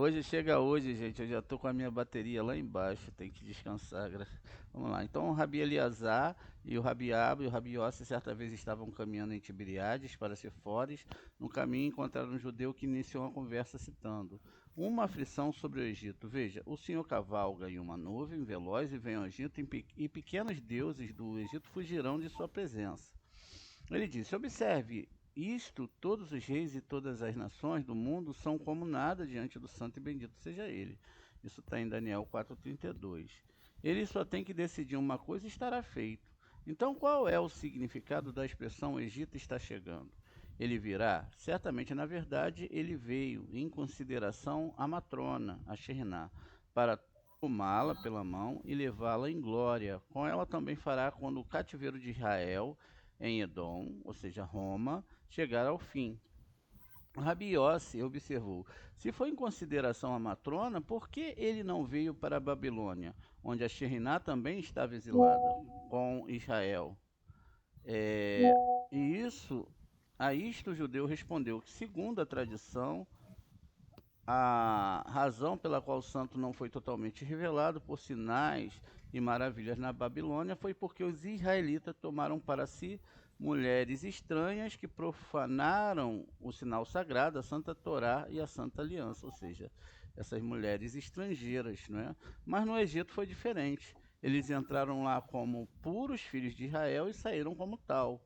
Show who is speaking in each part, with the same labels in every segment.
Speaker 1: Hoje chega hoje, gente. Eu já tô com a minha bateria lá embaixo. Tem que descansar. Vamos lá. Então, o Rabi Eleazar e o Rabi Abba e o Rabi Yossi certa vez estavam caminhando em Tiberíades para Seforis. No caminho encontraram um judeu que iniciou uma conversa citando uma aflição sobre o Egito. Veja, o Senhor cavalga em uma nuvem veloz e vem ao Egito e pequenos deuses do Egito fugirão de sua presença. Ele disse: observe isto, todos os reis e todas as nações do mundo são como nada diante do santo e bendito seja ele. Isso está em Daniel 4,32. Ele só tem que decidir uma coisa e estará feito. Então, qual é o significado da expressão Egito está chegando? Ele virá? Certamente, na verdade, ele veio em consideração a matrona, a Sheriná, para tomá-la pela mão e levá-la em glória. Com ela também fará quando o cativeiro de Israel em Edom, ou seja, Roma, chegar ao fim. Rabi Yossi observou: se foi em consideração a matrona, por que ele não veio para a Babilônia, onde a Sheriná também estava exilada com Israel? É, e isso, a isto o judeu respondeu que, segundo a tradição, a razão pela qual o santo não foi totalmente revelado por sinais e maravilhas na Babilônia foi porque os israelitas tomaram para si mulheres estranhas que profanaram o sinal sagrado, a Santa Torá e a Santa Aliança, ou seja, essas mulheres estrangeiras, não é? Mas no Egito foi diferente. Eles entraram lá como puros filhos de Israel e saíram como tal.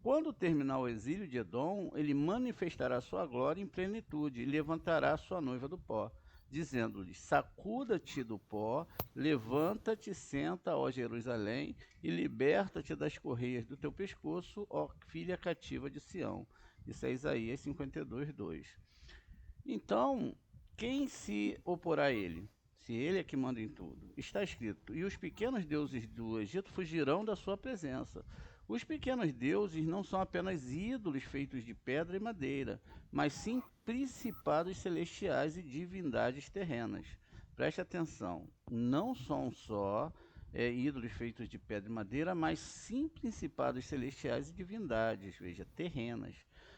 Speaker 1: Quando terminar o exílio de Edom, ele manifestará sua glória em plenitude e levantará sua noiva do pó, dizendo-lhe: sacuda-te do pó, levanta-te, senta, ó Jerusalém, e liberta-te das correias do teu pescoço, ó filha cativa de Sião. Isso é Isaías 52, 2. Então, quem se oporá a ele? Se ele é que manda em tudo. Está escrito: e os pequenos deuses do Egito fugirão da sua presença. Os pequenos deuses não são apenas ídolos feitos de pedra e madeira, mas sim principados celestiais e divindades terrenas. Preste atenção, não são só ídolos feitos de pedra e madeira, mas sim principados celestiais e divindades, veja, terrenas.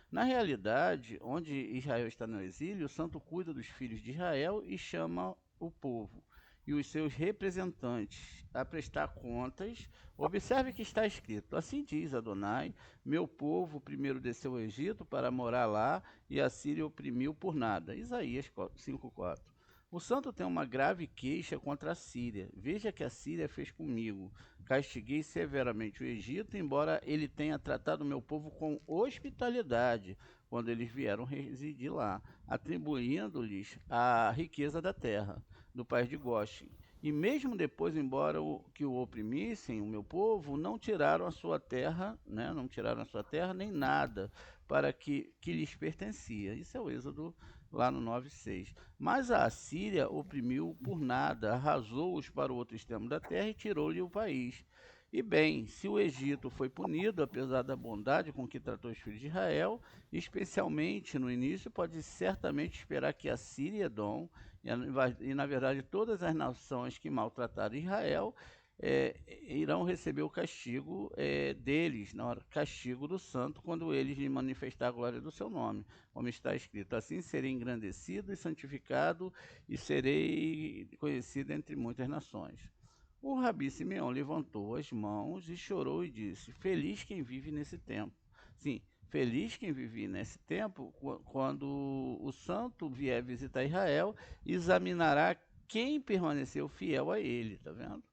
Speaker 1: Na realidade, onde Israel está no exílio, o santo cuida dos filhos de Israel e chama o povo e os seus representantes a prestar contas. Observe que está escrito: assim diz Adonai, meu povo primeiro desceu ao Egito para morar lá e a Síria oprimiu por nada. Isaías 5,4. O santo tem uma grave queixa contra a Síria. Veja que a Síria fez comigo. Castiguei severamente o Egito, embora ele tenha tratado o meu povo com hospitalidade quando eles vieram residir lá, atribuindo-lhes a riqueza da terra, do país de Goshen. E mesmo depois, embora que o oprimissem, o meu povo, não tiraram a sua terra, né? Não tiraram a sua terra nem nada para que lhes pertencia. Isso é o Êxodo lá no 9,6. Mas a Assíria oprimiu por nada, arrasou-os para o outro extremo da terra e tirou-lhe o país. E bem, se o Egito foi punido, apesar da bondade com que tratou os filhos de Israel, especialmente no início, pode certamente esperar que a Síria e Edom, na verdade todas as nações que maltrataram Israel, irão receber o castigo deles, na hora, castigo do santo, quando eles lhe manifestar a glória do seu nome, como está escrito: assim serei engrandecido e santificado e serei conhecido entre muitas nações. O Rabi Simeão levantou as mãos e chorou e disse: feliz quem vive nesse tempo. Sim, feliz quem vive nesse tempo, quando o santo vier visitar Israel, examinará quem permaneceu fiel a ele, tá vendo?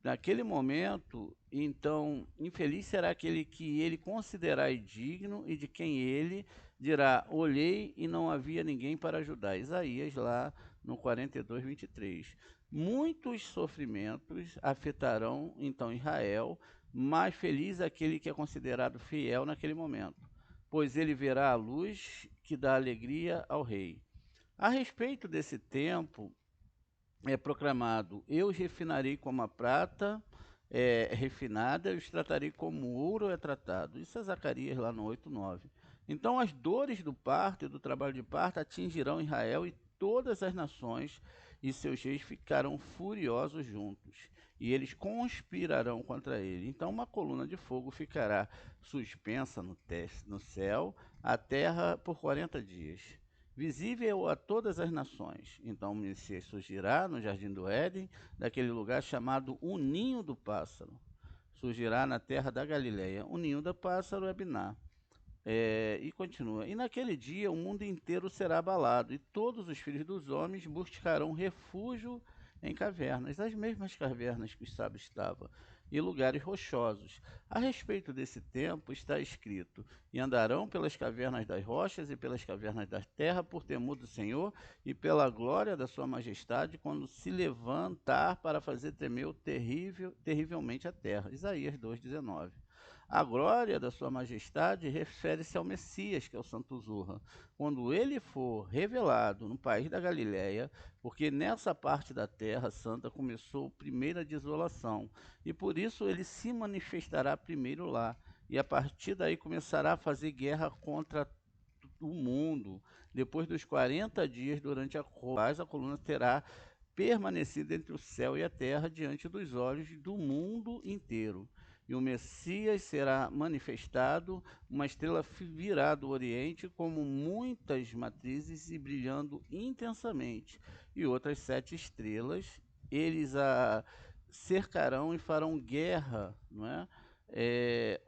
Speaker 1: Naquele momento, então, infeliz será aquele que ele considerar digno e de quem ele dirá: olhei e não havia ninguém para ajudar. Isaías, lá no 42, 23. Muitos sofrimentos afetarão então Israel, mas feliz aquele que é considerado fiel naquele momento, pois ele verá a luz que dá alegria ao rei. A respeito desse tempo, é proclamado: Eu os refinarei como a prata refinada, eu os tratarei como ouro é tratado. Isso é Zacarias lá no 8:9. Então as dores do parto e do trabalho de parto atingirão Israel e todas as nações, e seus reis ficarão furiosos juntos, e eles conspirarão contra ele. Então uma coluna de fogo ficará suspensa no céu, a terra por 40 dias, visível a todas as nações. Então o Messias surgirá no jardim do Éden, daquele lugar chamado o Ninho do Pássaro. Surgirá na terra da Galileia. O Ninho do Pássaro é Biná. E continua: E naquele dia o mundo inteiro será abalado, e todos os filhos dos homens buscarão refúgio em cavernas, as mesmas cavernas que os sábios estavam, e lugares rochosos. A respeito desse tempo está escrito: E andarão pelas cavernas das rochas e pelas cavernas da terra, por temor do Senhor e pela glória da sua majestade, quando se levantar para fazer tremer terrivelmente a terra. Isaías 2:19. A glória da sua majestade refere-se ao Messias, que é o Santo Zurra, quando ele for revelado no país da Galiléia, porque nessa parte da terra santa começou a primeira desolação, e por isso ele se manifestará primeiro lá, e a partir daí começará a fazer guerra contra o mundo. Depois dos 40 dias durante a coluna terá permanecido entre o céu e a terra diante dos olhos do mundo inteiro. E o Messias será manifestado, uma estrela virá do Oriente, como muitas matrizes e brilhando intensamente. E outras 7 estrelas, eles a cercarão e farão guerra, não é?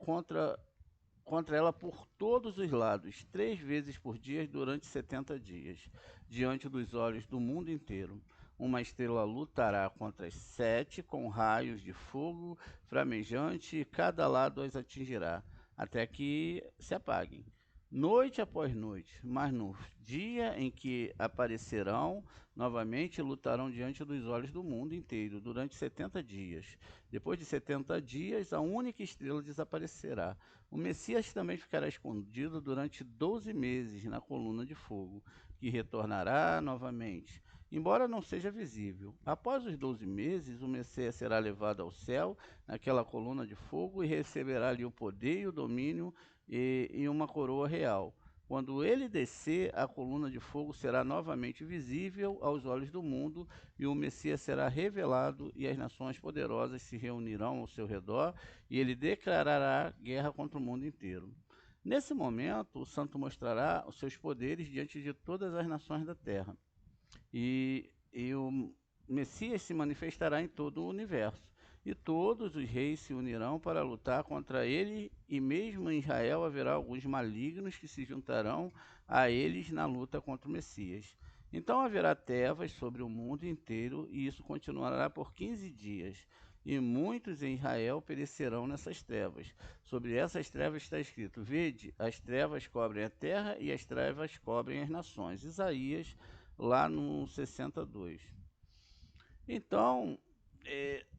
Speaker 1: Contra ela por todos os lados, 3 vezes por dia durante 70 dias, diante dos olhos do mundo inteiro. Uma estrela lutará contra as 7 com raios de fogo flamejante, e cada lado as atingirá, até que se apaguem. Noite após noite, mas no dia em que aparecerão novamente, lutarão diante dos olhos do mundo inteiro durante 70 dias. Depois de 70 dias, a única estrela desaparecerá. O Messias também ficará escondido durante 12 meses na coluna de fogo, que retornará novamente, embora não seja visível. Após os 12 meses, o Messias será levado ao céu, naquela coluna de fogo, e receberá ali o poder e o domínio e uma coroa real. Quando ele descer, a coluna de fogo será novamente visível aos olhos do mundo, e o Messias será revelado, e as nações poderosas se reunirão ao seu redor, e ele declarará guerra contra o mundo inteiro. Nesse momento, o santo mostrará os seus poderes diante de todas as nações da terra, e o Messias se manifestará em todo o universo. E todos os reis se unirão para lutar contra ele, e mesmo em Israel haverá alguns malignos que se juntarão a eles na luta contra o Messias. Então haverá trevas sobre o mundo inteiro, e isso continuará por 15 dias. E muitos em Israel perecerão nessas trevas. Sobre essas trevas está escrito: Vede, as trevas cobrem a terra e as trevas cobrem as nações. Isaías, lá no 62. Então,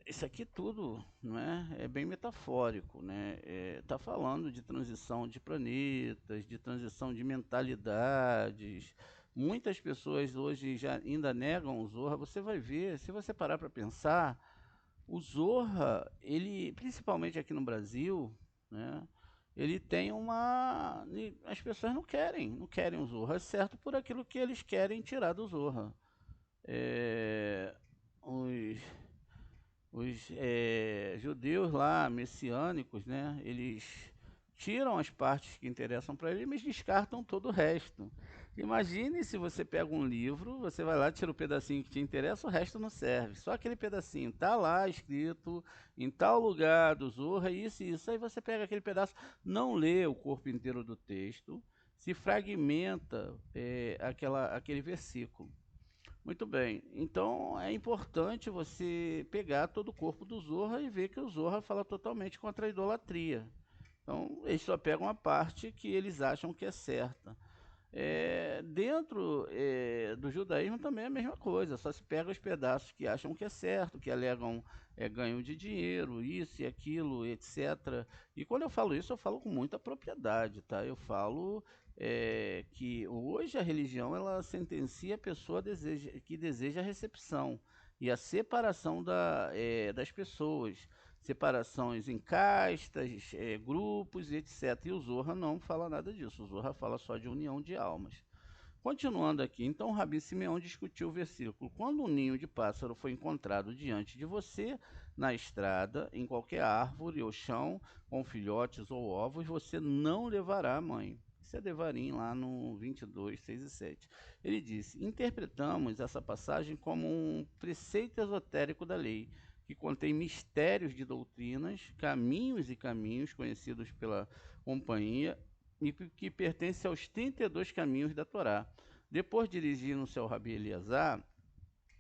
Speaker 1: isso aqui tudo, não é bem metafórico, né? Tá falando de transição de planetas, de transição de mentalidades. Muitas pessoas hoje já ainda negam o Zorra. Você vai ver, se você parar para pensar, o Zorra, ele, principalmente aqui no Brasil, né? Ele tem uma. As pessoas não querem o Zorra, certo por aquilo que eles querem tirar do Zorra. É, os judeus lá, messiânicos, né? Eles tiram as partes que interessam para eles, mas descartam todo o resto. Imagine se você pega um livro, você vai lá, tira o pedacinho que te interessa, o resto não serve. Só aquele pedacinho tá lá escrito em tal lugar do Zorra, isso e isso. Aí você pega aquele pedaço, não lê o corpo inteiro do texto, se fragmenta aquele versículo. Muito bem. Então é importante você pegar todo o corpo do Zorra e ver que o Zorra fala totalmente contra a idolatria. Então eles só pegam a parte que eles acham que é certa. Dentro do judaísmo também é a mesma coisa, só se pega os pedaços que acham que é certo, que alegam ganho de dinheiro, isso e aquilo, etc. E quando eu falo isso, eu falo com muita propriedade, tá? Eu falo que hoje a religião ela sentencia a pessoa que deseja a recepção e a separação das pessoas, separações em castas, grupos, etc. E o Zohar não fala nada disso. O Zohar fala só de união de almas. Continuando aqui, então Rabi Simeão discutiu o versículo: quando um ninho de pássaro foi encontrado diante de você, na estrada, em qualquer árvore ou chão, com filhotes ou ovos, você não levará, mãe. Isso é Devarim, lá no 22, 6 e 7. Ele disse: interpretamos essa passagem como um preceito esotérico da lei, que contém mistérios de doutrinas, caminhos e caminhos conhecidos pela companhia e que pertence aos 32 caminhos da Torá. Depois, dirigindo-se ao Rabi Eleazar,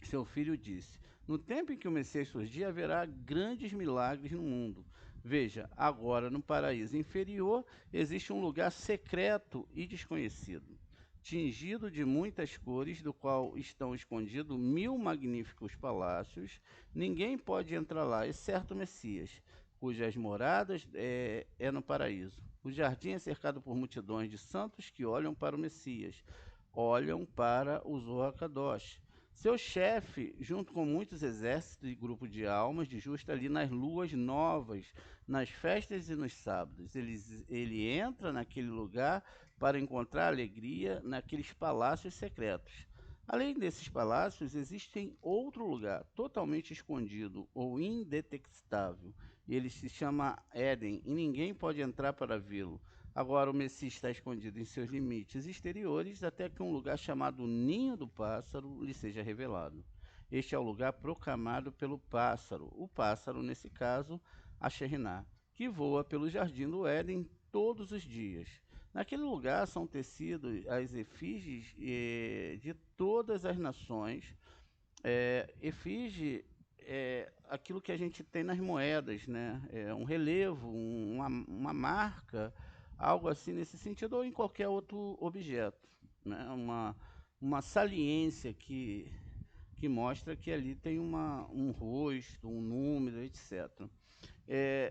Speaker 1: seu filho disse: no tempo em que o Messias surgir, haverá grandes milagres no mundo. Veja, agora no paraíso inferior existe um lugar secreto e desconhecido, tingido de muitas cores, do qual estão escondidos 1000 magníficos palácios. Ninguém pode entrar lá, exceto o Messias, cujas moradas é no paraíso. O jardim é cercado por multidões de santos que olham para o Messias, olham para o Zohar Kadosh. Seu chefe, junto com muitos exércitos e grupo de almas de justa ali nas luas novas, nas festas e nos sábados. Ele entra naquele lugar para encontrar alegria naqueles palácios secretos. Além desses palácios, existe outro lugar totalmente escondido ou indetectável. Ele se chama Éden e ninguém pode entrar para vê-lo. Agora o Messias está escondido em seus limites exteriores até que um lugar chamado Ninho do Pássaro lhe seja revelado. Este é o lugar proclamado pelo pássaro, o pássaro, nesse caso, a Shekhinah, que voa pelo jardim do Éden todos os dias. Naquele lugar são tecidos as efígies de todas as nações. Efígie é aquilo que a gente tem nas moedas, né? É um relevo, uma marca, algo assim nesse sentido, ou em qualquer outro objeto, né? Uma saliência que mostra que ali tem um rosto, um número, etc.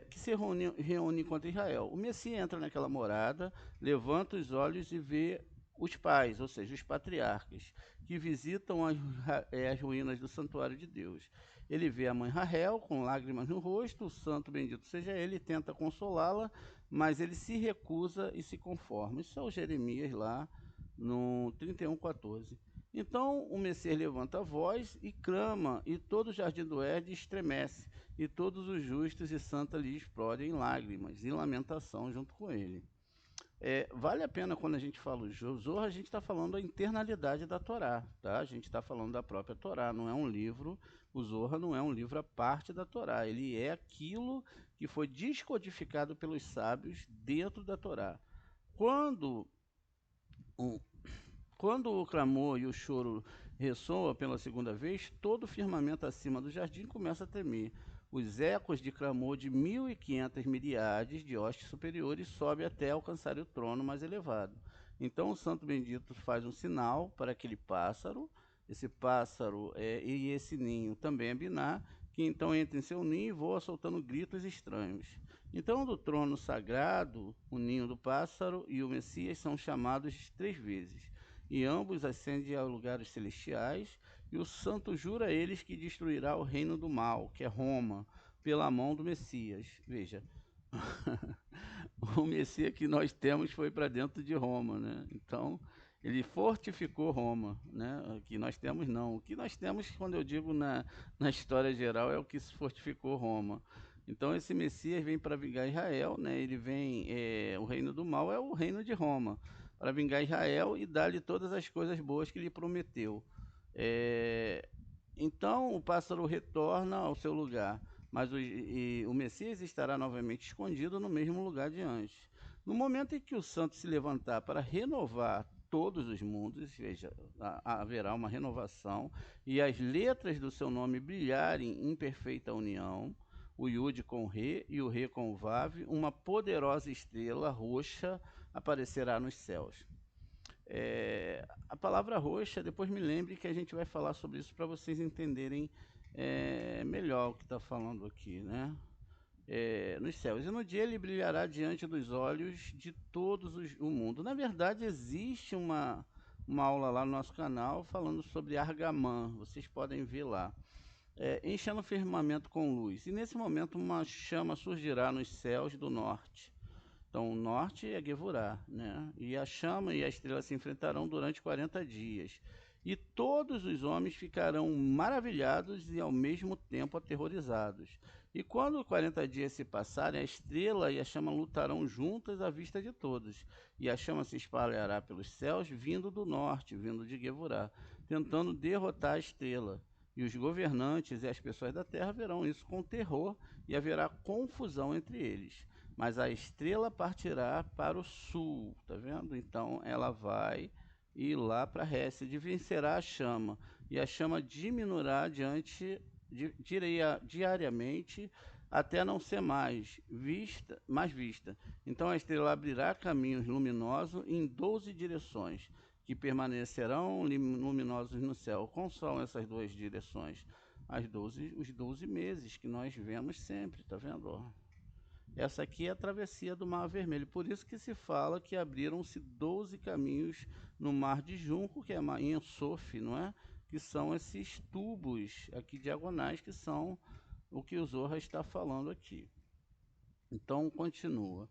Speaker 1: Que se reúne contra Israel. O Messias entra naquela morada, levanta os olhos e vê os pais, ou seja, os patriarcas, que visitam as ruínas do santuário de Deus. Ele vê a mãe Rahel com lágrimas no rosto, o santo bendito seja ele, tenta consolá-la, mas ele se recusa e se conforma. Isso é o Jeremias lá no 31:14. Então o Messias levanta a voz e clama, e todo o jardim do Éden estremece, e todos os justos e santos lhe explodem em lágrimas e lamentação junto com ele. Vale a pena quando a gente fala o Zohar, a gente está falando a internalidade da Torá, tá? A gente está falando da própria Torá, não é um livro, o Zohar não é um livro à parte da Torá, ele é aquilo que foi descodificado pelos sábios dentro da Torá. Quando o, quando o clamor e o choro ressoam pela segunda vez, todo o firmamento acima do jardim começa a tremer. Os ecos de clamor de 1500 miriades de hostes superiores sobem até alcançar o trono mais elevado. Então o santo bendito faz um sinal para aquele pássaro, esse pássaro e esse ninho também é Biná, que então entra em seu ninho e voa soltando gritos estranhos. Então do trono sagrado, o ninho do pássaro e o Messias são chamados 3 vezes, e ambos ascendem a lugares celestiais, e o santo jura a eles que destruirá o reino do mal, que é Roma, pela mão do Messias. Veja, o Messias que nós temos foi para dentro de Roma, né? Então, ele fortificou Roma, né? O que nós temos não. O que nós temos, quando eu digo na história geral, é o que se fortificou Roma. Então, esse Messias vem para vingar Israel, né? Ele vem, o reino do mal é o reino de Roma, para vingar Israel e dar-lhe todas as coisas boas que lhe prometeu. É, então, o pássaro retorna ao seu lugar, mas o Messias estará novamente escondido no mesmo lugar de antes. No momento em que o santo se levantar para renovar todos os mundos, veja, haverá uma renovação, e as letras do seu nome brilharem em perfeita união, o Yud com o Re e o Re com o Vav, uma poderosa estrela roxa aparecerá nos céus. A palavra roxa, depois me lembre que a gente vai falar sobre isso para vocês entenderem melhor o que está falando aqui, né? Nos céus. E no dia ele brilhará diante dos olhos de todos o mundo. Na verdade, existe uma aula lá no nosso canal falando sobre Argamã. Vocês podem ver lá. Enchendo o firmamento com luz. E nesse momento uma chama surgirá nos céus do norte. Então, o norte é Gevurá, né? E a chama e a estrela se enfrentarão durante 40 dias. E todos os homens ficarão maravilhados e ao mesmo tempo aterrorizados. E quando 40 dias se passarem, a estrela e a chama lutarão juntas à vista de todos. E a chama se espalhará pelos céus, vindo do norte, vindo de Gevurá, tentando derrotar a estrela. E os governantes e as pessoas da terra verão isso com terror e haverá confusão entre eles. Mas a estrela partirá para o sul, tá vendo? Então ela vai ir lá para Récide, vencerá a chama, e a chama diminuirá diariamente até não ser mais vista. Então a estrela abrirá caminhos luminosos em 12 direções, que permanecerão luminosos no céu. Quais são essas duas direções? Os 12 meses que nós vemos sempre, tá vendo? Essa aqui é a travessia do Mar Vermelho. Por isso que se fala que abriram-se 12 caminhos no Mar de Junco, que é em Ensof, não é? Que são esses tubos aqui diagonais, que são o que o Zorra está falando aqui. Então, continua.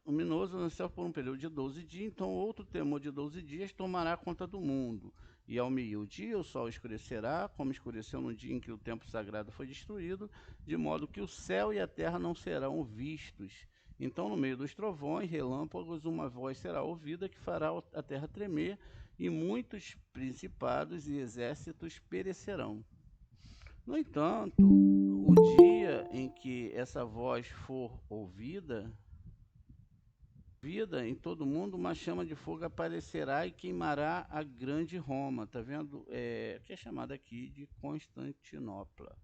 Speaker 1: O luminoso nasceu por um período de 12 dias, então outro temor de 12 dias tomará conta do mundo. E ao meio-dia o sol escurecerá, como escureceu no dia em que o templo sagrado foi destruído, de modo que o céu e a terra não serão vistos. Então, no meio dos trovões, relâmpagos, uma voz será ouvida que fará a terra tremer, e muitos principados e exércitos perecerão. No entanto, o dia em que essa voz for ouvida, em todo mundo, uma chama de fogo aparecerá e queimará a grande Roma, tá vendo? Que é chamada aqui de Constantinopla.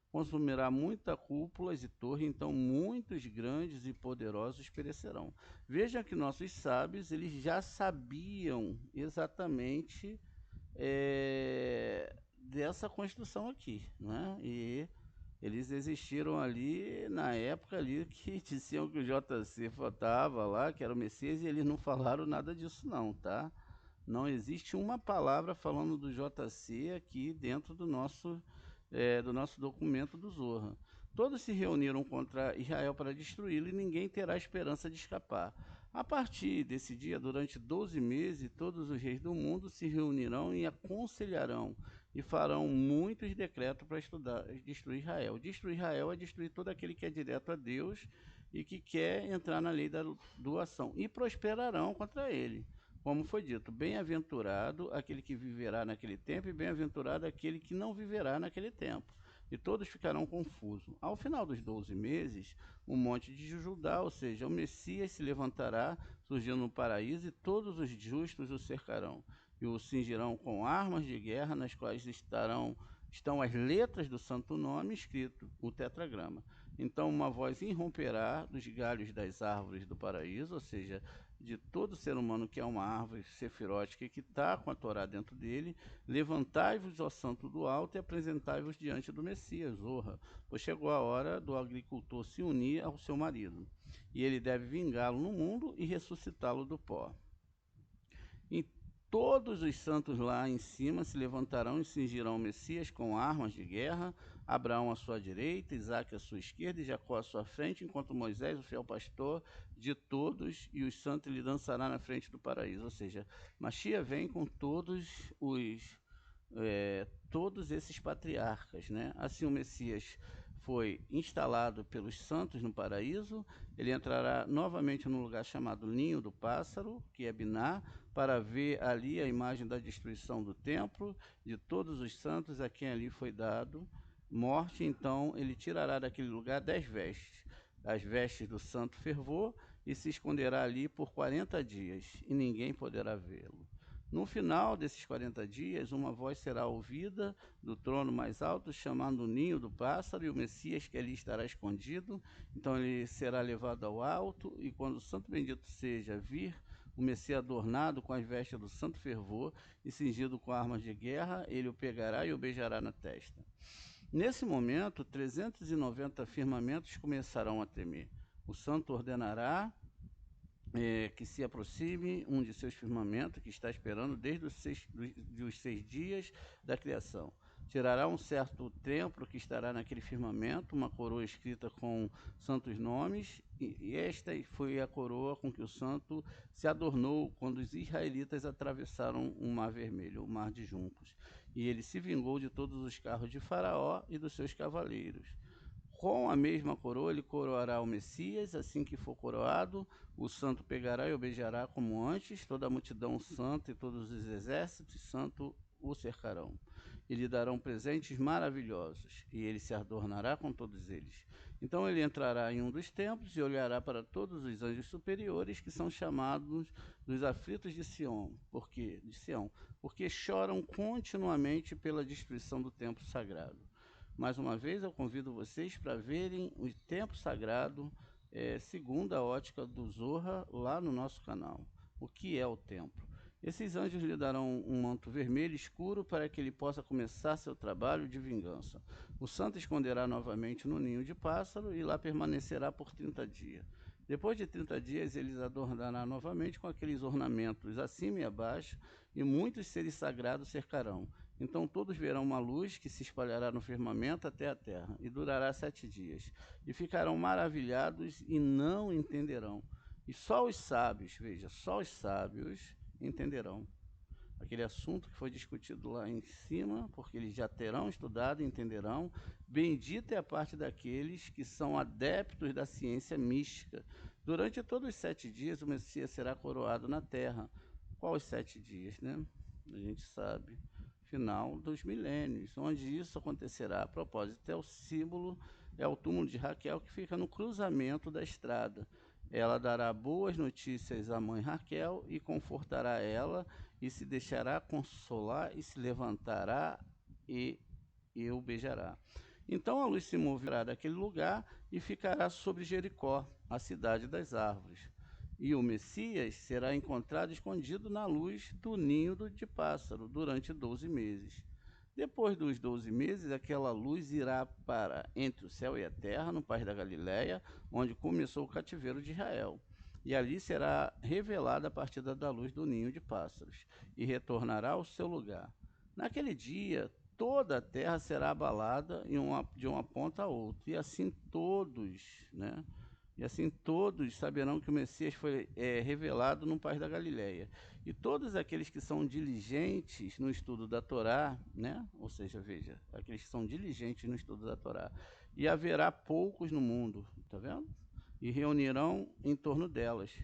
Speaker 1: Consumirá muitas cúpulas e torres, então muitos grandes e poderosos perecerão. Veja que nossos sábios, eles já sabiam exatamente dessa construção aqui, né? E eles existiram ali na época ali que diziam que o JC estava lá, que era o Messias, e eles não falaram nada disso não, tá? Não existe uma palavra falando do JC aqui dentro do nosso documento do Zorra. Todos se reuniram contra Israel para destruí-lo e ninguém terá esperança de escapar. A partir desse dia, durante 12 meses, todos os reis do mundo se reunirão e aconselharão e farão muitos decretos para destruir Israel. Destruir Israel é destruir todo aquele que é direto a Deus e que quer entrar na lei da doação. E prosperarão contra ele. Como foi dito, bem-aventurado aquele que viverá naquele tempo e bem-aventurado aquele que não viverá naquele tempo. E todos ficarão confusos. Ao final dos 12 meses, o monte de Judá, ou seja, o Messias se levantará, surgindo no paraíso, e todos os justos o cercarão e o cingirão com armas de guerra, nas quais estão as letras do santo nome escrito, o tetragrama. Então uma voz irromperá dos galhos das árvores do paraíso, ou seja, de todo ser humano que é uma árvore sefirótica que está com a Torá dentro dele, levantai-vos, ó santo do alto, e apresentai-vos diante do Messias, Zorra, pois chegou a hora do agricultor se unir ao seu marido, e ele deve vingá-lo no mundo e ressuscitá-lo do pó. E todos os santos lá em cima se levantarão e cingirão o Messias com armas de guerra, Abraão à sua direita, Isaque à sua esquerda e Jacó à sua frente, enquanto Moisés, o fiel pastor de todos, e os santos lhe dançará na frente do paraíso. Ou seja, Machia vem com todos esses patriarcas, né? Assim o Messias foi instalado pelos santos no paraíso, ele entrará novamente no lugar chamado Ninho do Pássaro, que é Biná, para ver ali a imagem da destruição do templo, de todos os santos a quem ali foi dado morte. Então ele tirará daquele lugar 10 vestes, as vestes do santo fervor, e se esconderá ali por 40 dias, e ninguém poderá vê-lo. No final desses 40 dias, uma voz será ouvida do trono mais alto, chamando o ninho do pássaro, e o Messias que ali estará escondido. Então ele será levado ao alto, e quando o santo bendito seja vir, o Messias adornado com as vestes do santo fervor e cingido com armas de guerra, ele o pegará e o beijará na testa. Nesse momento, 390 firmamentos começarão a tremer. O santo ordenará que se aproxime um de seus firmamentos, que está esperando desde os 6 dias da criação. Tirará um certo templo que estará naquele firmamento, uma coroa escrita com santos nomes, e esta foi a coroa com que o santo se adornou quando os israelitas atravessaram o Mar Vermelho, o Mar de Juncos. E ele se vingou de todos os carros de Faraó e dos seus cavaleiros. Com a mesma coroa, ele coroará o Messias. Assim que for coroado, o santo pegará e o beijará como antes. Toda a multidão santa e todos os exércitos santos o cercarão. E lhe darão presentes maravilhosos, e ele se adornará com todos eles. Então ele entrará em um dos templos e olhará para todos os anjos superiores, que são chamados dos aflitos de Sião, porque choram continuamente pela destruição do templo sagrado. Mais uma vez, eu convido vocês para verem o templo sagrado segundo a ótica do Zohar lá no nosso canal. O que é o templo? Esses anjos lhe darão um manto vermelho escuro para que ele possa começar seu trabalho de vingança. O santo esconderá novamente no ninho de pássaro e lá permanecerá por 30 dias. Depois de 30 dias, eles adornará novamente com aqueles ornamentos acima e abaixo, e muitos seres sagrados cercarão. Então todos verão uma luz que se espalhará no firmamento até a terra, e durará 7 dias. E ficarão maravilhados e não entenderão. E só os sábios, veja, só os sábios entenderão. Aquele assunto que foi discutido lá em cima, porque eles já terão estudado e entenderão. Bendita é a parte daqueles que são adeptos da ciência mística. Durante todos os 7 dias, o Messias será coroado na terra. Qual os 7 dias, né? A gente sabe. Final dos milênios, onde isso acontecerá. A propósito, é o símbolo, é o túmulo de Raquel, que fica no cruzamento da estrada. Ela dará boas notícias à mãe Raquel e confortará ela, e se deixará consolar, e se levantará e o beijará. Então a luz se moverá daquele lugar e ficará sobre Jericó, a cidade das árvores. E o Messias será encontrado escondido na luz do ninho de pássaro durante 12 meses. Depois dos 12 meses, aquela luz irá para entre o céu e a terra, no país da Galiléia, onde começou o cativeiro de Israel. E ali será revelada a partida da luz do ninho de pássaros, e retornará ao seu lugar. Naquele dia, toda a terra será abalada de uma ponta a outra, e assim todos saberão que o Messias foi revelado no país da Galiléia. E todos aqueles que são diligentes no estudo da Torá, né? Ou seja, veja, aqueles que são diligentes no estudo da Torá, e haverá poucos no mundo, tá vendo? E reunirão em torno delas.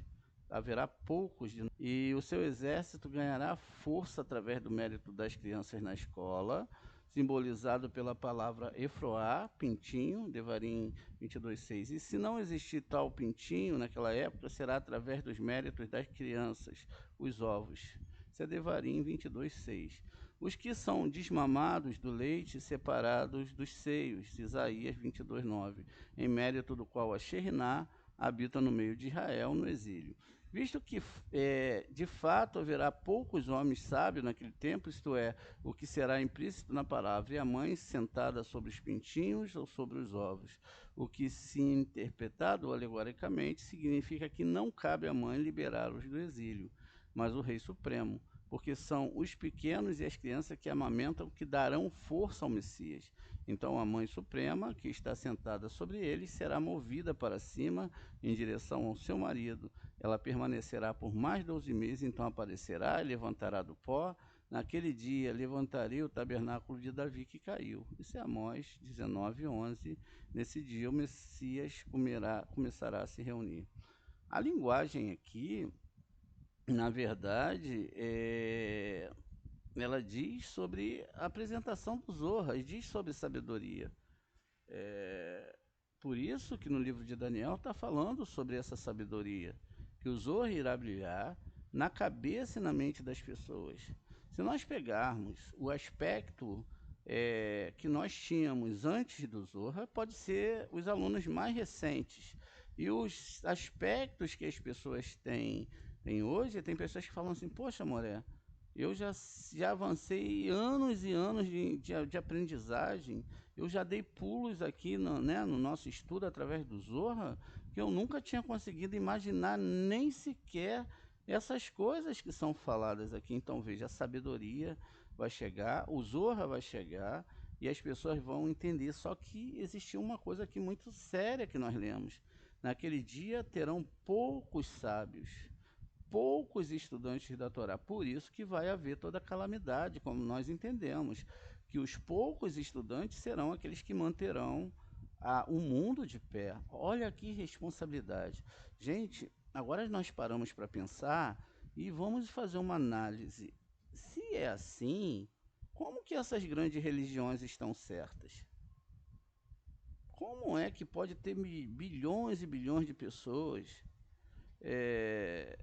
Speaker 1: Haverá poucos, e o seu exército ganhará força através do mérito das crianças na escola, simbolizado pela palavra Efroá, pintinho, Devarim 22:6. E se não existir tal pintinho naquela época, será através dos méritos das crianças, os ovos. Isso é Devarim 22:6. Os que são desmamados do leite, separados dos seios, Isaías 22:9, em mérito do qual a Sheriná habita no meio de Israel no exílio. Visto que, de fato, haverá poucos homens sábios naquele tempo, isto é, o que será implícito na palavra, e a mãe sentada sobre os pintinhos ou sobre os ovos. O que, se interpretado alegoricamente, significa que não cabe à mãe liberá-los do exílio, mas o Rei Supremo, porque são os pequenos e as crianças que amamentam que darão força ao Messias. Então a Mãe Suprema, que está sentada sobre eles, será movida para cima em direção ao seu marido. Ela permanecerá por mais 12 meses, então aparecerá e levantará do pó. Naquele dia levantarei o tabernáculo de Davi que caiu. Isso é Amós 19:11. Nesse dia o Messias começará a se reunir. A linguagem aqui, na verdade, ela diz sobre a apresentação dos Zohar, diz sobre sabedoria. Por isso que no livro de Daniel está falando sobre essa sabedoria, que o Zohar irá brilhar na cabeça e na mente das pessoas. Se nós pegarmos o aspecto que nós tínhamos antes do Zohar, pode ser os alunos mais recentes. E os aspectos que as pessoas têm Tem pessoas que falam assim, poxa, Moré, eu já avancei anos e anos de aprendizagem, eu já dei pulos aqui no nosso estudo através do Zorra, que eu nunca tinha conseguido imaginar nem sequer essas coisas que são faladas aqui. Então, veja, a sabedoria vai chegar, o Zorra vai chegar, e as pessoas vão entender. Só que existiu uma coisa aqui muito séria que nós lemos. Naquele dia terão poucos sábios, poucos estudantes da Torá. Por isso que vai haver toda a calamidade, como nós entendemos, que os poucos estudantes serão aqueles que manterão o mundo de pé. Olha que responsabilidade. Gente, agora nós paramos para pensar e vamos fazer uma análise. Se é assim, como que essas grandes religiões estão certas? Como é que pode ter bilhões e bilhões de pessoas é,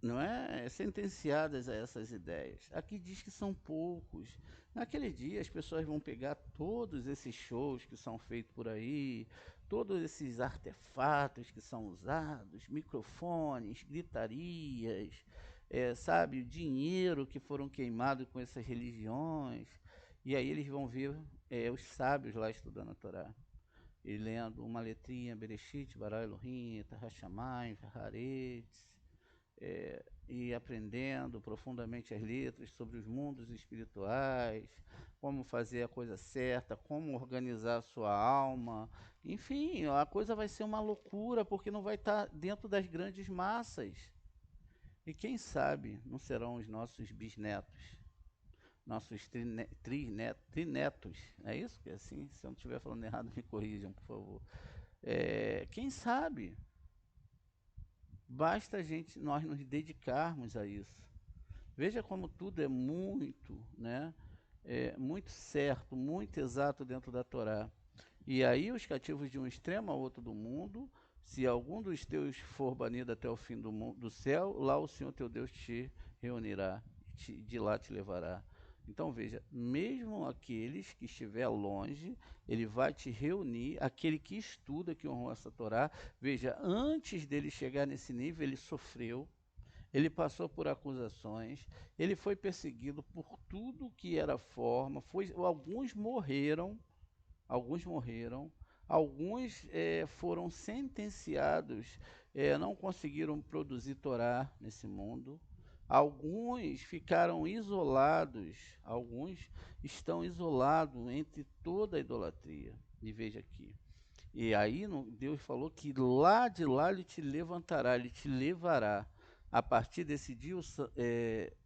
Speaker 1: não é, sentenciadas a essas ideias? Aqui diz que são poucos. Naquele dia as pessoas vão pegar todos esses shows que são feitos por aí, todos esses artefatos que são usados, microfones, gritarias, sabe, dinheiro que foram queimados com essas religiões, e aí eles vão ver os sábios lá estudando a Torá e lendo uma letrinha, Bereshit, Bara Elohim, Hashamayim, Haaretz, e aprendendo profundamente as letras sobre os mundos espirituais, como fazer a coisa certa, como organizar a sua alma. Enfim, a coisa vai ser uma loucura, porque não vai estar dentro das grandes massas. E quem sabe não serão os nossos bisnetos, nossos trinetos. É isso? Que assim, se eu não estiver falando errado, me corrijam, por favor. Quem sabe? Basta nós nos dedicarmos a isso. Veja como tudo é muito, né? Muito certo, muito exato dentro da Torá. E aí os cativos de um extremo ao outro do mundo, se algum dos teus for banido até o fim do céu, lá o Senhor teu Deus te reunirá, de lá te levará. Então veja, mesmo aqueles que estiver longe, ele vai te reunir, aquele que estuda, que honrou essa Torá. Veja, antes dele chegar nesse nível, ele sofreu, ele passou por acusações, ele foi perseguido por tudo que era forma, alguns morreram, alguns foram sentenciados, não conseguiram produzir Torá nesse mundo, alguns ficaram isolados, alguns estão isolados entre toda a idolatria. E veja aqui. E aí Deus falou que lá de lá ele te levantará, ele te levará. A partir desse dia,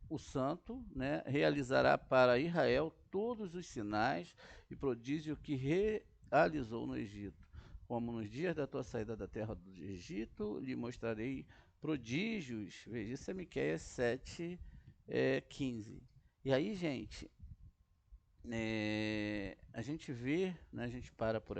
Speaker 1: o santo, né, realizará para Israel todos os sinais e prodígios que realizou no Egito. Como nos dias da tua saída da terra do Egito, lhe mostrarei prodígios. Veja, isso é Miqueias 7, 15. E aí, gente, a gente vê, né, a gente para por